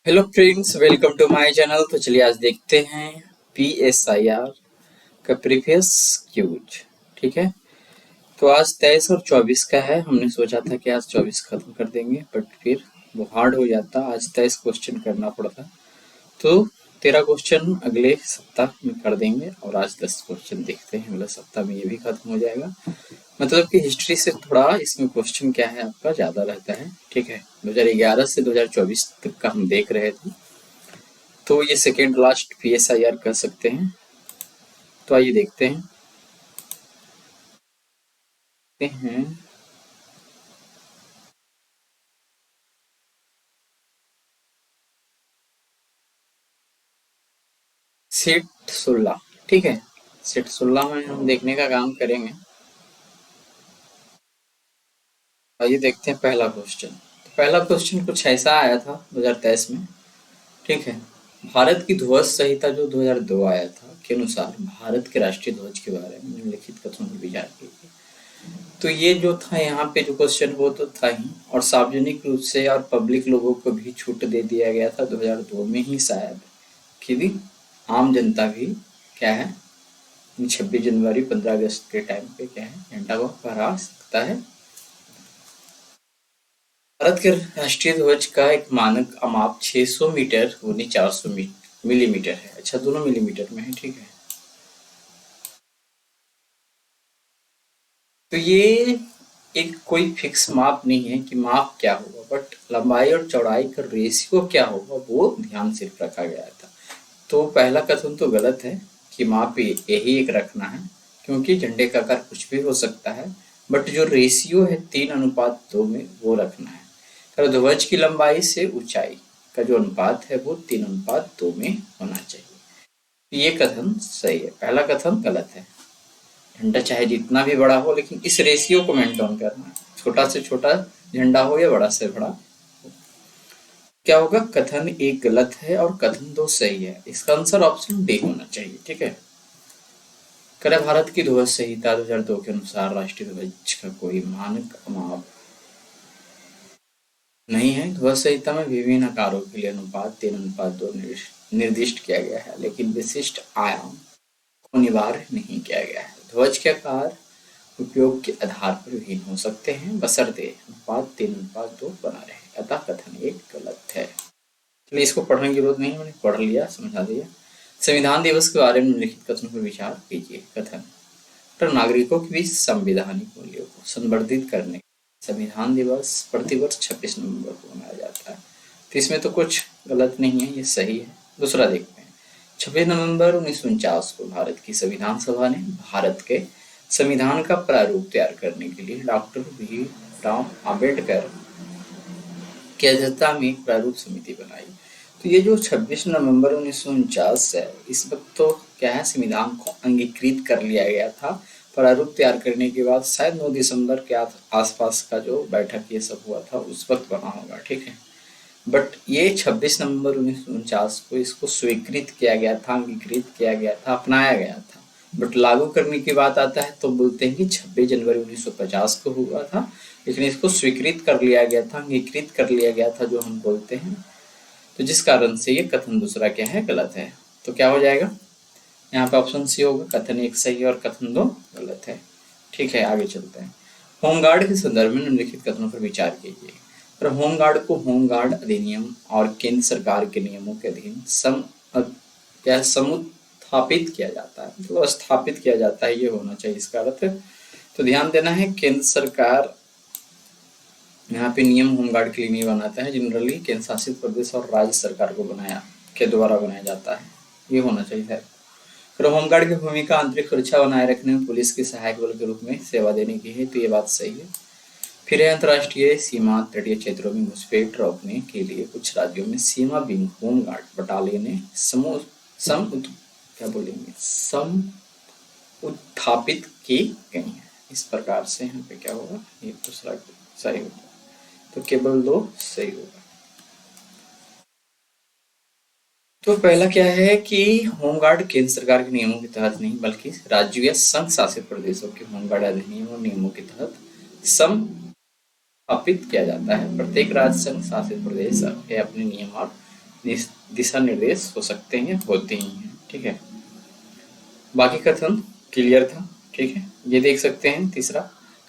Hello friends, welcome to my channel. तो चलिए आज देखते हैं PSIR का प्रीवियस क्यूज। ठीक है, तो आज 23 और 24 का है। हमने सोचा था कि आज 24 खत्म कर देंगे, बट फिर वो हार्ड हो जाता। आज 23 क्वेश्चन करना पड़ता, तो 13 क्वेश्चन अगले सप्ताह में कर देंगे और आज 10 क्वेश्चन देखते हैं। अगले सप्ताह में ये भी खत्म हो जाएगा। मतलब कि हिस्ट्री से थोड़ा इसमें क्वेश्चन क्या है आपका ज्यादा रहता है। ठीक है, 2011 से 2024 तक का हम देख रहे थे, तो ये सेकेंड लास्ट PSIR कर सकते हैं। तो आइए देखते हैं। सेट 16। ठीक है, सेट 16 में हम देखने का काम करेंगे। आइए देखते हैं पहला क्वेश्चन। तो पहला क्वेश्चन कुछ ऐसा आया था 2023 में। ठीक है, भारत की ध्वज संहिता जो 2002 आया था के अनुसार भारत के राष्ट्रीय ध्वज के बारे में निम्नलिखित कथनों पर विचार कीजिए। तो ये जो था यहाँ पे जो क्वेश्चन वो तो था ही, और सार्वजनिक रूप से और पब्लिक लोगों को भी छूट दे दिया गया था 2002 में ही शायद, कि भी आम जनता भी क्या है 26 जनवरी 15 अगस्त के टाइम पे क्या है झंडा को फहरा सकता है। भारत के राष्ट्रीय ध्वज का एक मानक माप 600 मीटर यानी 400 मिलीमीटर है। अच्छा, दोनों मिलीमीटर में है। ठीक है, तो ये एक कोई फिक्स माप नहीं है कि माप क्या होगा, बट लंबाई और चौड़ाई का रेशियो क्या होगा वो ध्यान सिर्फ रखा गया था। तो पहला कथन तो गलत है कि माप यही एक रखना है, क्योंकि झंडे का आकार कुछ भी हो सकता है, बट जो रेशियो है 3:2 में वो रखना है। और ध्वज की लंबाई से ऊंचाई का जो अनुपात है वो 3:2 में होना चाहिए। ये कथन सही है, पहला कथन गलत है। झंडा चाहे जितना भी बड़ा हो, लेकिन इस रेशियो को मेंटेन करना है। छोटा से छोटा झंडा हो या बड़ा से बड़ा, क्या होगा? कथन एक गलत है और कथन दो सही है। इसका आंसर ऑप्शन डी होना चाहिए। ठीक है, करे भारत की ध्वज संहिता 2002 के अनुसार राष्ट्रीय ध्वज का कोई मानक माप नहीं है। ध्वज संहिता में विभिन्न आकारों के लिए अनुपात 3:2 निर्दिष्ट किया गया है, लेकिन विशिष्ट आयाम को अनिवार्य नहीं किया गया है। ध्वज के आकार उपयोग के आधार पर भिन्न हो सकते हैं, बशर्ते अनुपात 3:2 बना रहे। अतः कथन एक गलत है। चलिए, इसको पढ़ने की जरूरत नहीं, मैंने पढ़ लिया, समझा दिया। संविधान दिवस के बारे में निम्नलिखित कथनों पर विचार कीजिए। कथन, तो नागरिकों के बीच संवैधानिक मूल्यों को संवर्धित करने संविधान दिवस प्रतिवर्ष 26 नवंबर को मनाया जाता है। तो इसमें तो कुछ गलत नहीं है, ये सही है। दूसरा देखते हैं, 26 नवंबर 1949 को भारत की संविधान सभा ने भारत के संविधान का प्रारूप तैयार करने के लिए डॉक्टर भीमराव आम्बेडकर की अध्यक्षता में एक प्रारूप समिति बनाई। तो ये जो 26 नवंबर 1949 है, इस वक्त तो क्या है संविधान को अंगीकृत कर लिया गया था। प्रारूप तैयार करने के बाद शायद 9 दिसंबर के आसपास का जो बैठक ये सब हुआ था उस वक्त बना होगा। ठीक है, बट ये 26 नवंबर 1949 को इसको स्वीकृत किया गया था, अंगीकृत किया गया था, अपनाया गया था। बट लागू करने की बात आता है तो बोलते हैं कि 26 जनवरी 1950 को हुआ था, लेकिन इसको स्वीकृत कर लिया गया था, अंगीकृत कर लिया गया था जो हम बोलते हैं। तो जिस कारण से ये कथन दूसरा क्या है गलत है। तो क्या हो जाएगा यहाँ पे? ऑप्शन सी होगा, कथन एक सही और कथन दो गलत है। ठीक है, आगे चलते हैं। होमगार्ड के संदर्भ में निम्नलिखित कथनों पर विचार कीजिए। पर होमगार्ड को होमगार्ड अधिनियम और केंद्र सरकार के नियमों के अधीन क्या समुत्थापित किया जाता है, मतलब स्थापित किया जाता है, ये होना चाहिए इसका अर्थ। तो ध्यान देना है, केंद्र सरकार यहाँ पे नियम होमगार्ड के लिए नहीं बनाता है, जनरली केंद्र शासित प्रदेश और राज्य सरकार को बनाया के द्वारा बनाया जाता है, ये होना चाहिए। फिर होमगार्ड की भूमिका आंतरिक सुरक्षा बनाए रखने में पुलिस के सहायक बल के रूप में सेवा देने की है, तो ये बात सही है। फिर है अंतर्राष्ट्रीय सीमा तटीय क्षेत्रों में घुसपैठ रोकने के लिए कुछ राज्यों में सीमा विंग होमगार्ड बटालियन क्या बोलेंगे सम उत्थापित की गई है। इस प्रकार से यहाँ पे क्या होगा, ये दूसरा सही होगा। तो केवल दो सही होगा। तो पहला क्या है कि होमगार्ड केंद्र सरकार के नियमों के तहत नहीं बल्कि राज्यों या संघ शासित प्रदेशों के होमगार्ड अधिनियम और नियमों के तहत स्थापित किया जाता है। प्रत्येक राज्य संघ शासित प्रदेश के अपने नियम और दिशा निर्देश हो सकते हैं, होते ही हैं। ठीक है, बाकी कथन क्लियर था। ठीक है, ये देख सकते हैं तीसरा,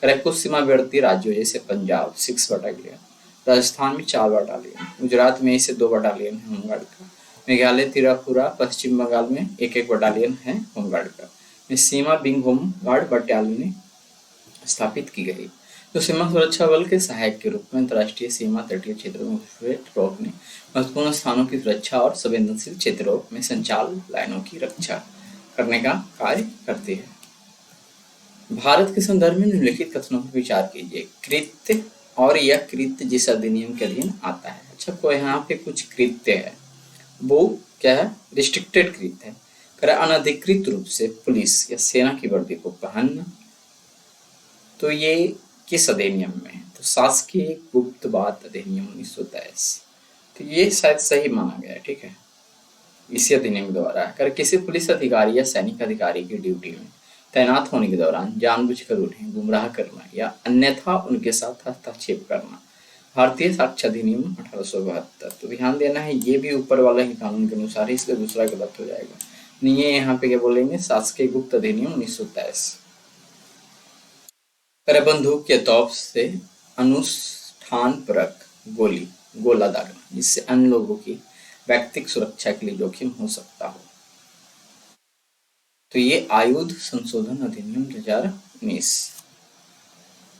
करेक्ट, कुछ सीमावर्ती राज्यों जैसे पंजाब 6 बटालियन, राजस्थान में 4 बटालियन, गुजरात में इसे 2 बटालियन है होमगार्ड का, मेघालय त्रिपुरा पश्चिम बंगाल में 1-1 बटालियन है होमगार्ड का, में सीमा बिंग होमगार्ड बटालियन स्थापित की गई, जो सीमा सुरक्षा बल के सहायक के रूप में अंतर्राष्ट्रीय सीमा तटीय क्षेत्रों में घुसपैठ रोकने, महत्वपूर्ण स्थानों की सुरक्षा और संवेदनशील क्षेत्रों में संचार लाइनों की रक्षा करने का कार्य करती है। भारत के संदर्भ में निम्नलिखित कथनों पर विचार कीजिए। कृत्य और यह कृत्य जिस अधिनियम के अधीन आता है। अच्छा, कोई यहाँ पे कुछ कृत्य है, वो क्या है, रिस्ट्रिक्टेड कृत्य है। कर अनधिकृत रूप से पुलिस या सेना की वर्दी को पहनना, तो ये किस अधिनियम में है, तो शासकीय गुप्त बात अधिनियम 1923, तो ये शायद सही माना गया है। ठीक है, इसी अधिनियम द्वारा अगर किसी पुलिस अधिकारी या सैनिक अधिकारी की ड्यूटी में तैनात होने के दौरान जानबूझकर उन्हें गुमराह करना या अन्यथा उनके साथ हस्तक्षेप करना, भारतीय साक्ष्य अधिनियम 1872। तो ध्यान देना है, ये भी ऊपर वाला ही कानून के अनुसार है, इसलिए दूसरा गलत हो जाएगा। नहीं, ये यहाँ पे क्या बोलेंगे, शासकीय गुप्त अधिनियम 1923। कर बंदूक या तोप से अनुष्ठानपरक गोला दागना, जिससे अन्य लोगों की व्यक्तिगत सुरक्षा के लिए जोखिम हो सकता हो, तो ये आयुध संशोधन अधिनियम 2019।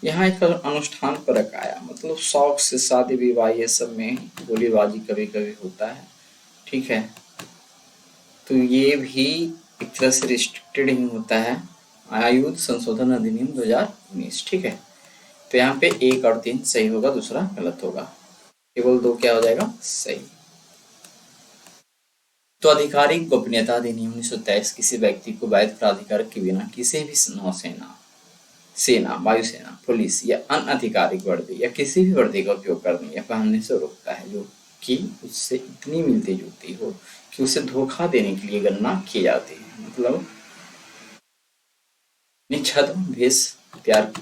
यहाँ एक अनुष्ठान परक आया, मतलब शौक से शादी विवाह ये सब में गोलीबाजी कभी कभी होता है। ठीक है, तो ये भी एक तरह से रिस्ट्रिक्टेड ही होता है, आयुध संशोधन अधिनियम 2019। ठीक है, तो यहाँ पे 1 और 3 सही होगा, दूसरा गलत होगा, केवल 2 क्या हो जाएगा, सही। तो आधिकारिक गोपनीयता अधिनियम 1923 किसी व्यक्ति को वैध प्राधिकार के बिना किसी भी नौसेना, सेना, वायुसेना, पुलिस या अन्य आधिकारिक वर्दी या किसी भी वर्दी का उपयोग करने या पहनने से रोकता है जो कि उससे इतनी मिलती जुलती हो कि उसे धोखा देने के लिए गणना की जाती है। मतलब निच्छद्म भेष तैयार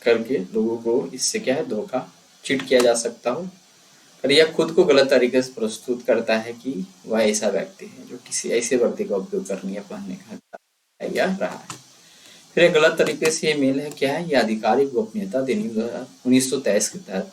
करके लोगों को इससे क्या है, धोखा चीट किया जा सकता हो, और यह खुद को गलत तरीके से प्रस्तुत करता है कि वह ऐसा व्यक्ति है जो किसी ऐसे वर्दी का उपयोग करने या पहनने का हकदार है या रहा है। फिर एक गलत तरीके से ये मेल है, क्या है, यह आधिकारिक गोपनीयता अधिनियम 1923 के तहत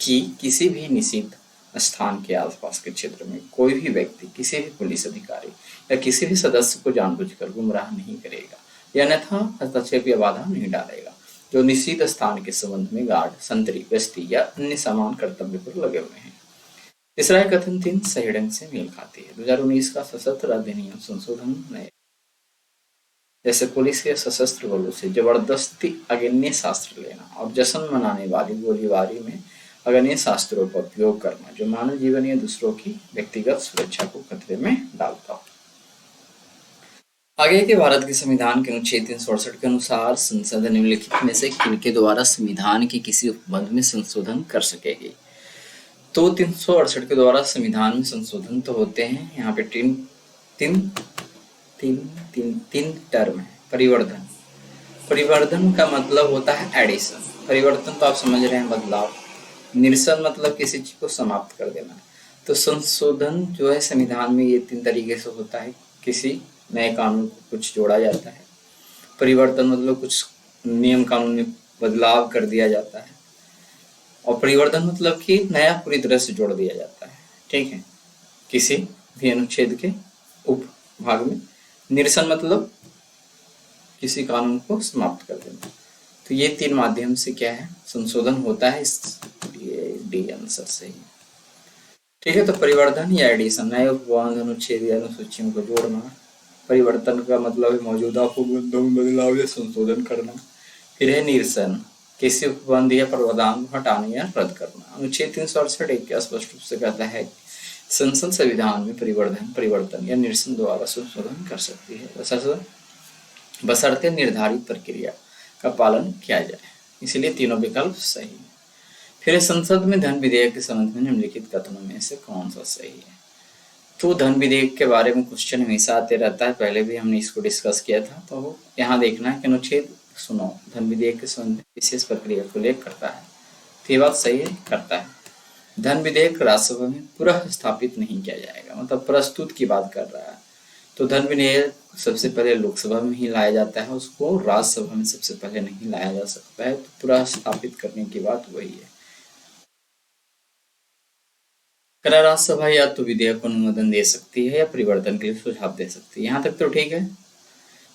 कि किसी भी निषिद्ध स्थान के आसपास के क्षेत्र में कोई भी व्यक्ति किसी भी पुलिस अधिकारी या किसी भी सदस्य को जानबूझकर गुमराह नहीं करेगा या अन्यथा हस्तक्षेप या बाधा नहीं डालेगा जो निश्चित स्थान के संबंध में गार्ड, संतरी, गश्ती या अन्य समान कर्तव्य पर लगे हुए हैं। तीसरा कथन 3 सही ढंग से मेल खाती है। 2019 का सशस्त्र अधिनियम संशोधन नए, जैसे पुलिस के सशस्त्र बलों से जबरदस्ती अग्नि शास्त्र लेना और जश्न मनाने वाली गोलीबारी में अग्नि शास्त्रों का उपयोग करना जो मानव जीवन या दूसरों की व्यक्तिगत सुरक्षा को खतरे में डालता हो। आगे के भारत के संविधान के अनुच्छेद 368 के अनुसार संसद निम्नलिखित में से किनके द्वारा संविधान के किसी उपबंध में संशोधन कर सकेगी। तो 368 के द्वारा संविधान में संशोधन तो होते हैं, यहाँ पे तीन टर्म है। परिवर्धन का मतलब होता है एडिशन, परिवर्तन तो आप समझ रहे हैं, बदलाव। निरसन मतलब किसी चीज को समाप्त कर देना। तो संशोधन जो है संविधान में ये 3 तरीके से होता है, किसी नए कानून को कुछ जोड़ा जाता है, परिवर्तन मतलब कुछ नियम कानून में बदलाव कर दिया जाता है, और परिवर्तन मतलब कि नया पूरी तरह से जोड़ दिया जाता है। ठीक है, किसी भी अनुच्छेद के उप भाग में। निरसन मतलब किसी कानून को समाप्त कर देना। तो ये 3 माध्यम से क्या है, संशोधन होता है, इसलिए डी आंसर सही है। ठीक है, तो परिवर्तन या एडिशन, नए उपबंध, अनुच्छेद या अनुसूचियों को जोड़ना। परिवर्तन का मतलब है मौजूदा उपबंधों में बदलाव या संशोधन करना। फिर है निरसन, किसी उपबंध या प्रावधान को हटाना या रद्द करना। अनुच्छेद 368 क्या स्पष्ट रूप से कहता है, संसद संविधान में परिवर्तन या निरसन द्वारा संशोधन कर सकती है, बशर्ते निर्धारित प्रक्रिया का पालन किया जाए। इसलिए तीनों विकल्प सही है। फिर संसद में धन विधेयक के संबंध में निम्नलिखित कथनों में से कौन सा सही है। तो धन विधेयक के बारे में क्वेश्चन हमेशा आते रहता है, पहले भी हमने इसको डिस्कस किया था। तो यहाँ देखना है कि अनुच्छेद सुनो, धन विधेयक के संबंध में विशेष प्रक्रिया को उल्लेख करता है, तो ये बात सही है, करता है। धन विधेयक राज्यसभा में पुनः स्थापित नहीं किया जाएगा, मतलब प्रस्तुत की बात कर रहा है। तो धन विधेयक सबसे पहले लोकसभा में ही लाया जाता है, उसको राज्यसभा में सबसे पहले नहीं लाया जा सकता है। तो पुनः स्थापित करने की बात वही है। करा राज्यसभा या तो विधेयक को अनुमोदन दे सकती है या परिवर्तन के लिए सुझाव दे सकती है, यहाँ तक तो ठीक है,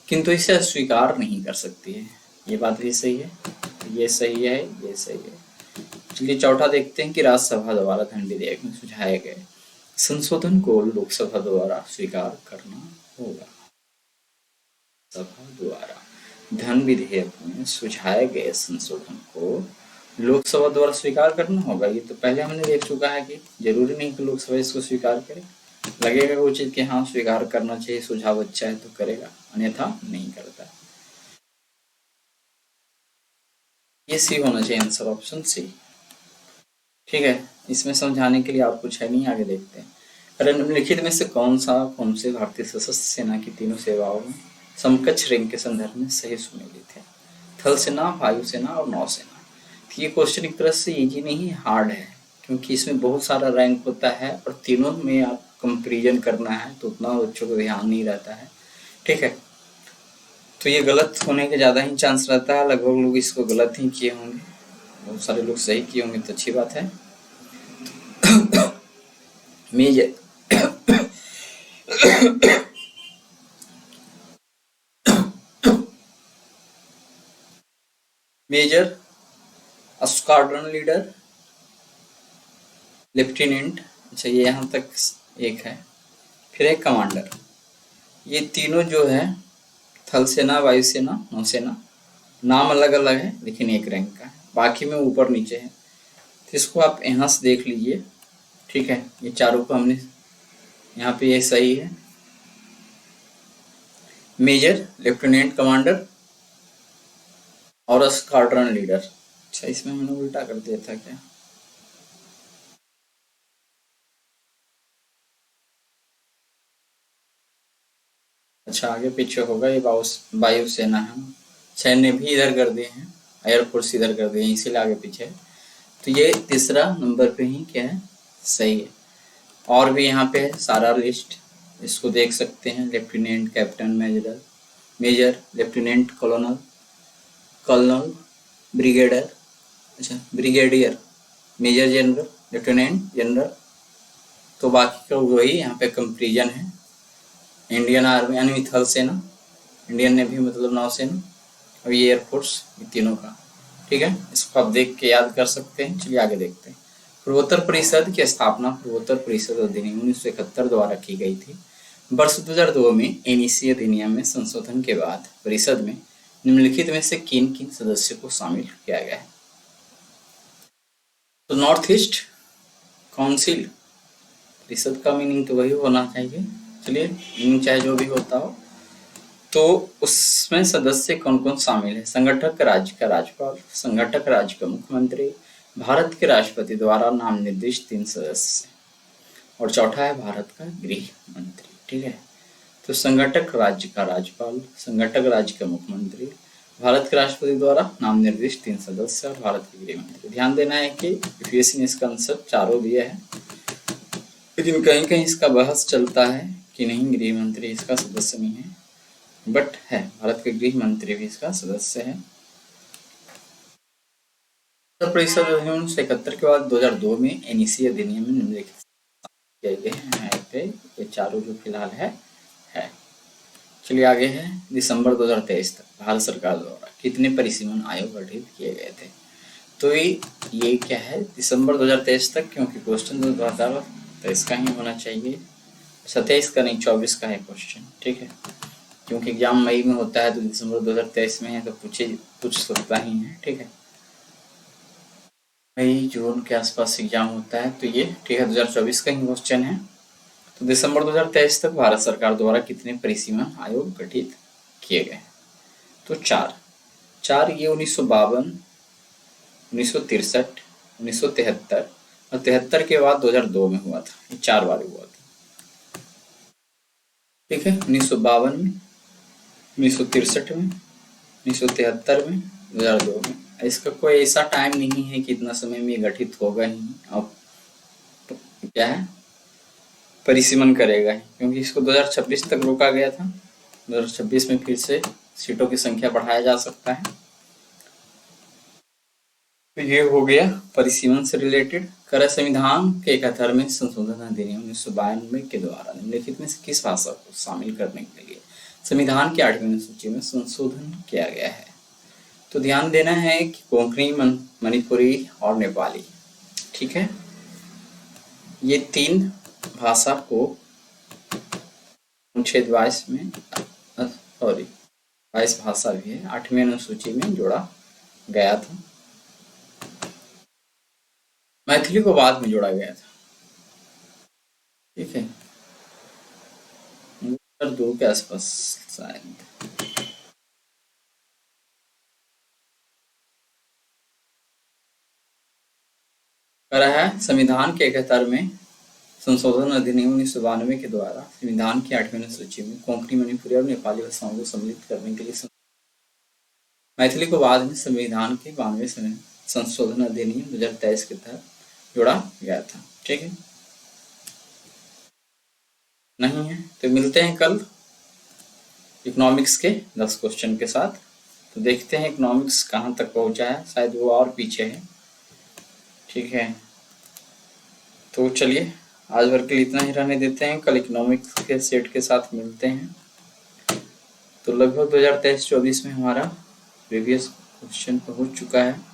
किंतु इसे अस्वीकार नहीं कर सकती है। ये बात भी सही है, ये सही है, ये सही है। चलिए चौथा देखते हैं कि राज्यसभा द्वारा धन विधेयक में सुझाए गए संशोधन को लोकसभा द्वारा स्वीकार करना होगा। सभा द्वारा धन विधेयक में सुझाए गए संशोधन को लोकसभा द्वारा स्वीकार करना होगा। ये तो पहले हमने देख चुका है कि जरूरी नहीं कि लोकसभा इसको स्वीकार करे, लगेगा उचित कि हाँ स्वीकार करना चाहिए, सुझाव अच्छा है तो करेगा, अन्यथा नहीं करता। ये सी होना चाहिए आंसर, ऑप्शन सी। ठीक है, इसमें समझाने के लिए आप कुछ है नहीं, आगे देखते हैं। अरे निम्नलिखित में से कौन से भारतीय सशस्त्र सेना की तीनों सेवाओं में समकक्ष रैंक के संदर्भ में सही सुमेलित है? थल सेना, वायुसेना और नौसेना। ये क्वेश्चन एक तरह से इजी नहीं हार्ड है, क्योंकि इसमें बहुत सारा रैंक होता है और तीनों में आप कंपैरिजन करना है, तो उतना बच्चों को ध्यान नहीं रहता है। ठीक है, तो ये गलत होने के ज़्यादा ही चांस रहता है, लगभग लोग इसको गलत ही किए होंगे, बहुत सारे लोग सही किए होंगे तो अच्छी बात है। Major major, squadron leader, lieutenant, अच्छा ये यहाँ तक एक है, फिर एक कमांडर। ये तीनों जो है थल सेना, वायुसेना, नौसेना, नाम अलग अलग है लेकिन एक रैंक का है, बाकी में ऊपर नीचे है। तो इसको आप यहाँ से देख लीजिए। ठीक है, ये चारों को हमने यहाँ पे, ये सही है। मेजर, लेफ्टिनेंट कमांडर और स्क्वाड्रन लीडर। अच्छा इसमें हमने उल्टा कर दिया था क्या? अच्छा आगे पीछे होगा, ये वायुसेना है, सैन्य भी इधर कर दिए हैं, एयरफोर्स इधर कर दिए हैं, इसीलिए आगे पीछे है। तो ये तीसरा नंबर पे ही क्या है, सही है। और भी यहाँ पे है सारा लिस्ट, इसको देख सकते हैं। Lieutenant, captain, major, lieutenant, colonel, colonel, brigadier, अच्छा brigadier, major general, lieutenant general. तो बाकी का वही यहाँ पे कंपेरिजन है। इंडियन आर्मी यानी थल सेना, इंडियन नेवी मतलब नौसेना, और ये एयरफोर्स, ये तीनों का। ठीक है, इसको आप देख के याद कर सकते हैं। चलिए आगे देखते हैं। पूर्वोत्तर परिषद की स्थापना पूर्वोत्तर परिषद अधिनियम 1971 द्वारा की गई थी। वर्ष 2002 में एनईसी अधिनियम में संशोधन के बाद परिषद में निम्नलिखित में से किन किन सदस्यों को शामिल किया गया है? तो नॉर्थ ईस्ट काउंसिल, परिषद का मीनिंग तो वही होना चाहिए। चलिए मीनिंग चाहे जो भी होता हो, तो उसमें सदस्य कौन कौन शामिल है? संगठक राज्य का राज्यपाल, संगठक राज्य का मुख्यमंत्री, भारत के राष्ट्रपति द्वारा नाम निर्दिष्ट 3 सदस्य, और चौथा है भारत का गृह मंत्री। ठीक है, तो संगठक राज्य का राज्यपाल, संगठक राज्य का मुख्यमंत्री, भारत के राष्ट्रपति द्वारा नाम निर्दिष्ट 3 सदस्य और भारत के गृह मंत्री। ध्यान देना है कि यूपीएससी ने इसका आंसर चारों दिया है, लेकिन कहीं कहीं इसका बहस चलता है कि नहीं गृह मंत्री इसका सदस्य नहीं है, बट है, भारत के गृह मंत्री भी इसका सदस्य है। उत्तर परिषद अधिनियम 1971 के बाद 2002 में एनईसी अधिनियम में निम्नलिखित किए गए हैं पे, ये चारों जो फिलहाल है। चलिए आगे है, दिसंबर 2023 तक भारत सरकार द्वारा कितने परिसीमन आयोग गठित किए गए थे? तो ये क्या है, दिसंबर 2023 तक, क्योंकि क्वेश्चन 2023 का ही होना चाहिए, 27 का नहीं 24 का है क्वेश्चन। ठीक है, क्योंकि एग्जाम मई में होता है तो दिसंबर 2023 में है तो पूछ सकता ही है। ठीक है, मई जून के आसपास एग्जाम होता है, तो ये ठीक है 2024 का ही क्वेश्चन है। तो दिसंबर 2023 तक भारत सरकार द्वारा कितने परिसीमन आयोग गठित किए गए? तो 4। ये 1952, 1963, 1973 और 73 के बाद 2002 में हुआ था। ये 4 बार हुआ था। ठीक है, 1952 में, 1963 में, 1973 में, 2002 में। इसका कोई ऐसा टाइम नहीं है कि इतना समय में गठित होगा ही। अब क्या है, परिसीमन करेगा, क्योंकि इसको 2026 तक रोका गया था। 2026 में फिर से सीटों की संख्या बढ़ाया जा सकता है। तो ये हो गया परिसीमन से रिलेटेड। कर संविधान के 71वें संशोधन अधिनियम 1992 के द्वारा निम्नलिखित में से किस भाषा को शामिल करने के लिए संविधान की 8वीं अनुसूची में संशोधन किया गया है? तो ध्यान देना है कि कोंकणी, मणिपुरी और नेपाली, ठीक है, ये 3 भाषा को अनुच्छेद 22 में, सॉरी 22 भाषा भी है, 8वीं अनुसूची में जोड़ा गया था। मैथिली को बाद में जोड़ा गया था, ठीक है, 2002 के आसपास शायद। करा है संविधान के 71वें संशोधन अधिनियम 1992 के द्वारा संविधान की 8वीं अनुसूची में कोंकणी, मणिपुरी और नेपाली भाषाओं को सम्मिलित करने के लिए मैथिली को बाद में संविधान के 92वें संशोधन अधिनियम 2023 के तहत जोड़ा गया था, ठीक है। नहीं है तो मिलते हैं कल इकोनॉमिक्स के 10 क्वेश्चन के साथ। तो देखते हैं इकोनॉमिक्स कहाँ तक पहुंचा है, शायद वो और पीछे है, ठीक है। तो चलिए आज भर के लिए इतना ही रहने देते हैं, कल इकोनॉमिक्स के सेट के साथ मिलते हैं। तो लगभग 2023-24 में हमारा प्रीवियस क्वेश्चन पहुंच चुका है।